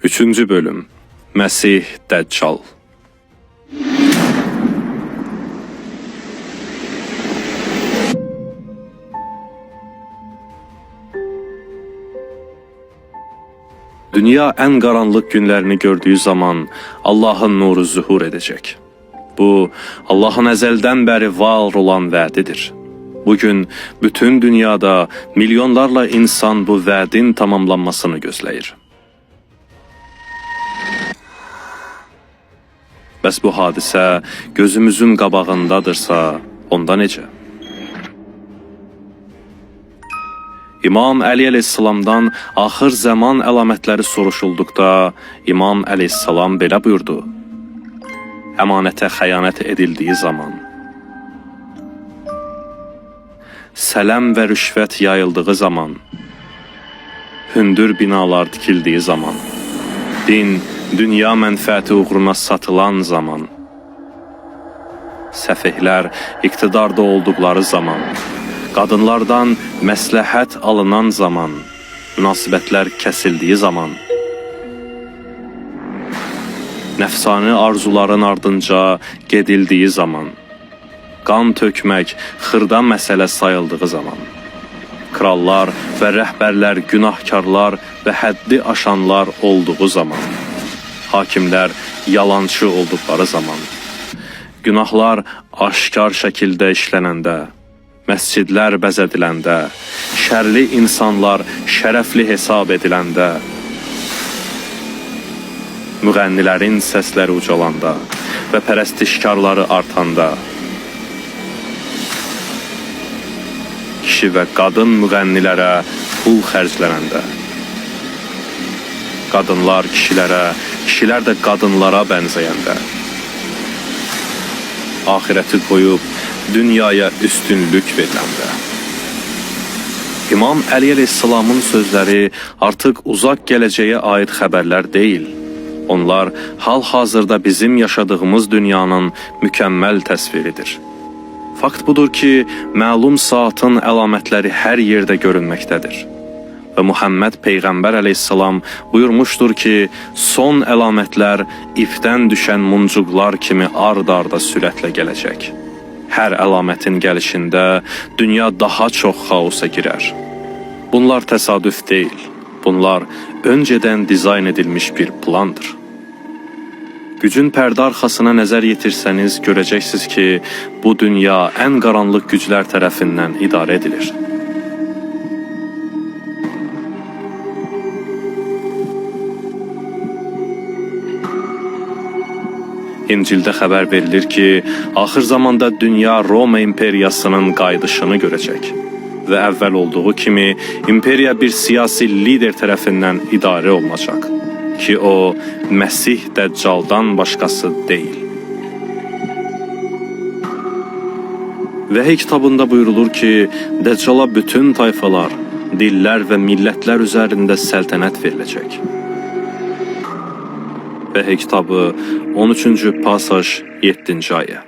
3-cü bölüm Məsih Dəccal. Dünya ən qaranlıq günlərini gördüyü zaman Allahın nuru zühur edəcək. Bu, Allahın əzəldən bəri var olan vədidir. Bugün bütün dünyada milyonlarla insan bu vədin tamamlanmasını gözləyir. Bəs bu hadisə gözümüzün qabağındadırsa, onda necə? İmam Əli əleyhissalamdan axır zaman əlamətləri soruşulduqda, İmam əleyhissalam belə buyurdu: əmanətə xəyanət edildiyi zaman, sələm və rüşvət yayıldığı zaman, hündür binalar tikildiyi zaman, din, dünya mənfəəti uğruna satılan zaman, səfehlər iqtidarda olduqları zaman, qadınlardan məsləhət alınan zaman, münasibətlər kəsildiyi zaman, nəfsani arzuların ardınca gedildiyi zaman, qan tökmək xırda məsələ sayıldığı zaman, krallar və rəhbərlər günahkarlar və həddi aşanlar olduğu zaman, hakimlər yalançı olduqları zaman, günahlar aşkar şəkildə işlənəndə, məscidlər bəzədiləndə, şərli insanlar şərəfli hesab ediləndə, müğənnilərin səsləri ucalanda və pərəstişkarları artanda, kişi və qadın müğənnilərə pul xərclənəndə, qadınlar kişilərə, kişilər də qadınlara bənzəyəndə, axirəti qoyub dünyaya üstünlük veriləndə. İmam Əli əleyhissalamın sözləri artıq uzaq gələcəyə aid xəbərlər deyil. Onlar hal-hazırda bizim yaşadığımız dünyanın mükəmməl təsviridir. Fakt budur ki, məlum saatın əlamətləri hər yerdə görünməkdədir. Və Muhammed Peyğəmbər əleyhissalam buyurmuşdur ki, son əlamətlər ipdən düşən muncuqlar kimi ard-arda sürətlə gələcək. Hər əlamətin gəlişində dünya daha çox xaosa girər. Bunlar təsadüf deyil, bunlar öncədən dizayn edilmiş bir plandır. Gücün pərdə arxasına nəzər yetirsəniz, görəcəksiniz ki, bu dünya ən qaranlıq güclər tərəfindən idarə edilir. İncildə xəbər verilir ki, axır zamanda dünya Roma imperiyasının qaydışını görəcək və əvvəl olduğu kimi imperiya bir siyasi lider tərəfindən idarə olunacaq ki, o, Məsih Dəccaldan başqası deyil. Vəhiy kitabında buyurulur ki, Dəccala bütün tayfalar, dillər və millətlər üzərində səltənət veriləcək. Vəhiy kitabı 13-cü pasaj 7-ci ayə.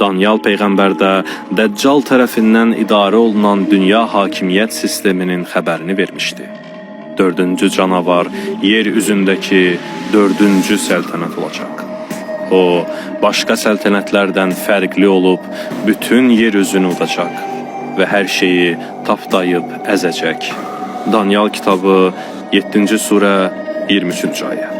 Daniel Peyğəmbər də Dəccal tərəfindən idarə olunan dünya hakimiyyət sisteminin xəbərini vermişdi. 4-cü canavar yer üzündəki 4-cü səltənət olacaq. O, başqa səltənətlərdən fərqli olub, bütün yer üzünü udacaq və hər şeyi tapdayıb əzəcək. Daniel kitabı 7-ci surə 23-cü ayə.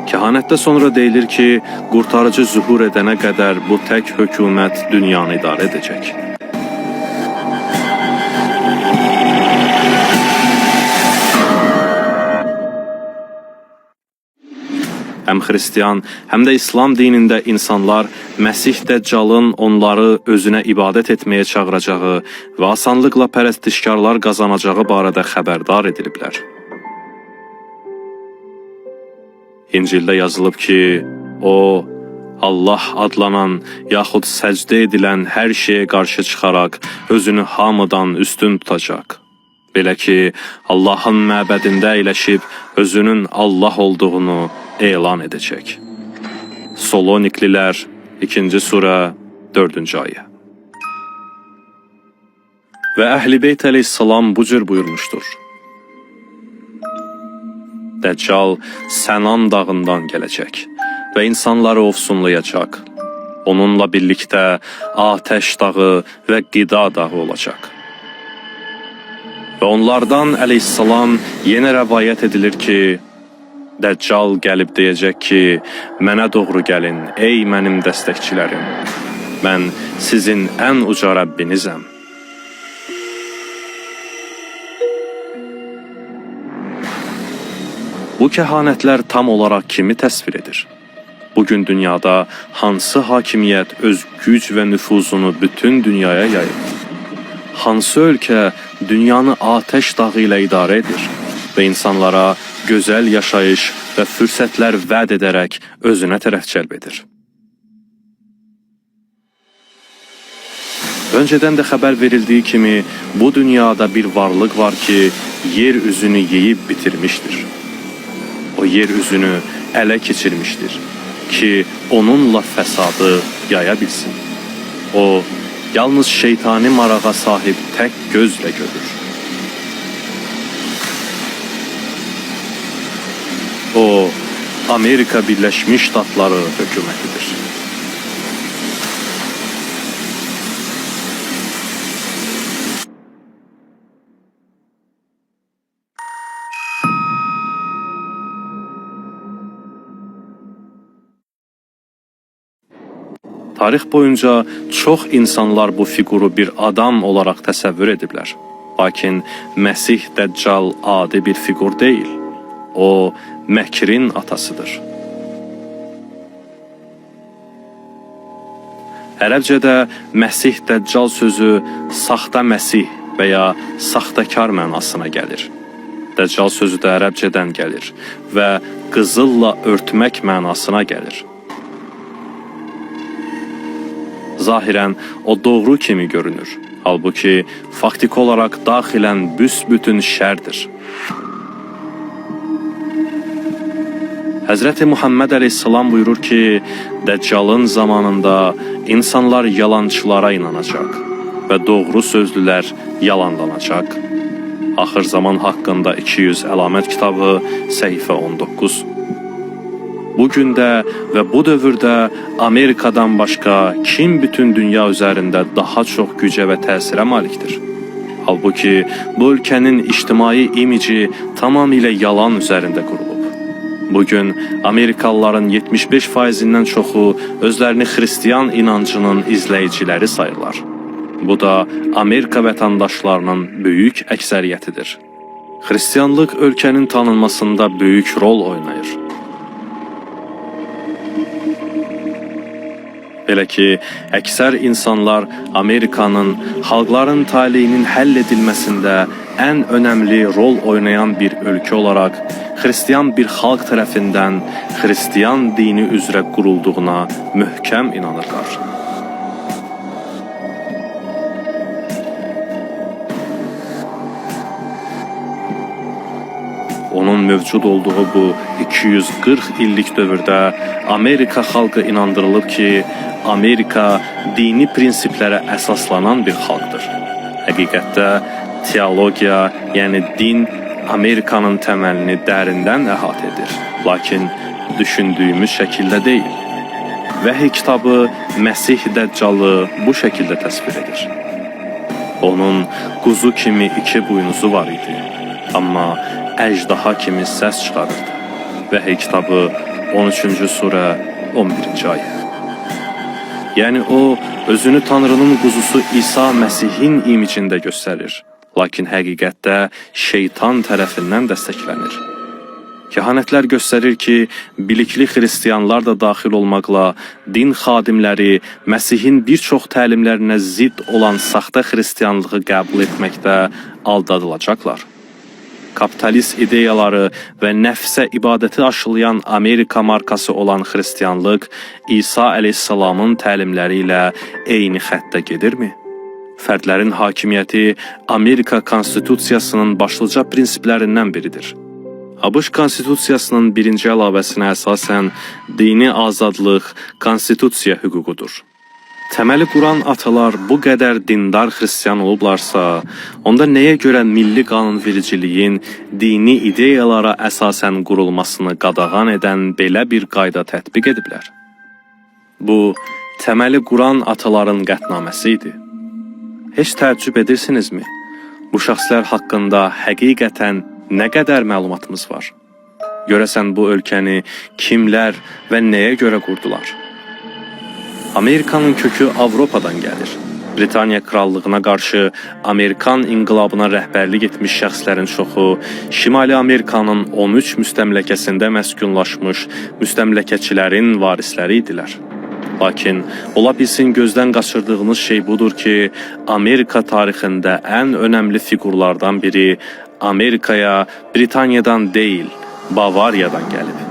Kəhanətdə sonra deyilir ki, qurtarıcı zühur edənə qədər bu tək hökumət dünyanı idarə edəcək. Həm xristiyan, həm də İslam dinində insanlar Məsih Dəccalın onları özünə ibadət etməyə çağıracağı və asanlıqla pərəstişkarlar qazanacağı barədə xəbərdar ediliblər. İncildə yazılıb ki, o, Allah adlanan yaxud səcdə edilən hər şeyə qarşı çıxaraq özünü hamıdan üstün tutacaq. Belə ki, Allahın məbədində əyləşib özünün Allah olduğunu elan edəcək. Soloniklilər 2-ci surə 4-cü ayə. Və Əhl-i Beyt əleyhissalam bu cür buyurmuşdur. Dəccal Sənan dağından gələcək və insanları ofsunlayacaq. Onunla birlikdə Atəş dağı və Qida dağı olacaq. Və onlardan əleyhissalam yenə rəvayət edilir ki, Dəccal gəlib deyəcək ki, mənə doğru gəlin, ey mənim dəstəkçilərim. Mən sizin ən uca Rəbbinizəm. Bu kəhanətlər tam olaraq kimi təsvir edir? Bugün dünyada hansı hakimiyyət öz güc və nüfuzunu bütün dünyaya yayır? Hansı ölkə dünyanı atəş dağı ilə idarə edir və insanlara gözəl yaşayış və fürsətlər vəd edərək özünə tərəf cəlb edir? Öncədən də xəbər verildiyi kimi, bu dünyada bir varlıq var ki, yer üzünü yeyib bitirmişdir. O yer üzünü ələ keçirmişdir ki, onunla fəsadı yaya bilsin. O, yalnız şeytani marağa sahib tək gözlə görür. O, Amerika Birləşmiş Ştatları hökumətidir. Tarix boyunca çox insanlar bu fiquru bir adam olaraq təsəvvür ediblər. Lakin Məsih Dəccal adi bir fiqur deyil. O, məkrin atasıdır. Ərəbcədə Məsih Dəccal sözü saxta Məsih və ya saxtakar mənasına gəlir. Dəccal sözü də ərəbcədən gəlir və qızılla örtmək mənasına gəlir. Zahirən o doğru kimi görünür. Halbuki faktik olaraq daxilən büsbütün şərdir. Həzrəti Muhammed əleyhissalam buyurur ki, Dəccalın zamanında insanlar yalançılara inanacaq və doğru sözlülər yalanlanacaq. Axır zaman haqqında 200 əlamət kitabı, səhifə 19. Bugün də və bu dövrdə Amerikadan başqa kim bütün dünya üzərində daha çox gücə və təsirə malikdir? Halbuki bu ölkənin ictimai imici tamamilə yalan üzərində qurulub. Bugün Amerikalıların 75%-dən çoxu özlərini xristiyan inancının izləyiciləri sayırlar. Bu da Amerika vətəndaşlarının böyük əksəriyyətidir. Xristiyanlıq ölkənin tanınmasında böyük rol oynayır. Belə ki, əksər insanlar Amerikanın xalqların taleyinin həll edilməsində ən önəmli rol oynayan bir ölkə olaraq xristiyan bir xalq tərəfindən xristiyan dini üzrə qurulduğuna möhkəm inanırlar. Onun mövcud olduğu bu 240 illik dövrdə Amerika xalqı inandırılıb ki, Amerika dini prinsiplərə əsaslanan bir xalqdır. Həqiqətdə teologiya, yəni din, Amerikanın təməlini dərindən əhatə edir. Lakin düşündüyümüz şəkildə deyil. Vəhiy kitabı Məsih Dəccalı bu şəkildə təsvir edir. Onun quzu kimi 2 buynuzu var idi, amma əjdaha kimi səs çıxarırdı. Vəhiy kitabı 13-cü surə 11-ci ayə. Yəni o, özünü Tanrının quzusu İsa Məsihin imicində göstərir. Lakin həqiqətdə şeytan tərəfindən dəstəklənir. Kəhanətlər göstərir ki, bilikli xristiyanlar da daxil olmaqla din xadimləri Məsihin bir çox təlimlərinə zidd olan saxta xristiyanlığı qəbul etməkdə aldadılacaqlar. Kapitalist ideyaları və nəfsə ibadəti aşılayan Amerika markası olan xristiyanlıq İsa əleyhissalamın təlimləri ilə eyni xəttə gedirmi? Fərdlərin hakimiyyəti Amerika konstitusiyasının başlıca prinsiplərindən biridir. ABŞ konstitusiyasının 1-ci əlavəsinə əsasən dini azadlıq konstitusiya hüququdur. təməli quran atalar bu qədər dindar xristian olublarsa, onda nəyə görə milli qanunvericiliyin dini ideyalara əsasən qurulmasını qadağan edən belə bir qayda tətbiq ediblər? Bu, təməli quran ataların qətnaməsi idi. Heç təəccüb edirsinizmi? Bu şəxslər haqqında həqiqətən nə qədər məlumatımız var? Görəsən bu ölkəni kimlər və nəyə görə qurdular? Amerikanın kökü Avropadan gəlir. Britaniya krallığına qarşı Amerikan inqilabına rəhbərlik etmiş şəxslərin çoxu Şimali Amerikanın 13 müstəmləkəsində məskunlaşmış müstəmləkəçilərin varisləri idilər. Lakin ola bilsin gözdən qaçırdığınız şey budur ki, Amerika tarixində ən önəmli fiqurlardan biri Amerikaya Britaniyadan deyil, Bavariyadan gəlib.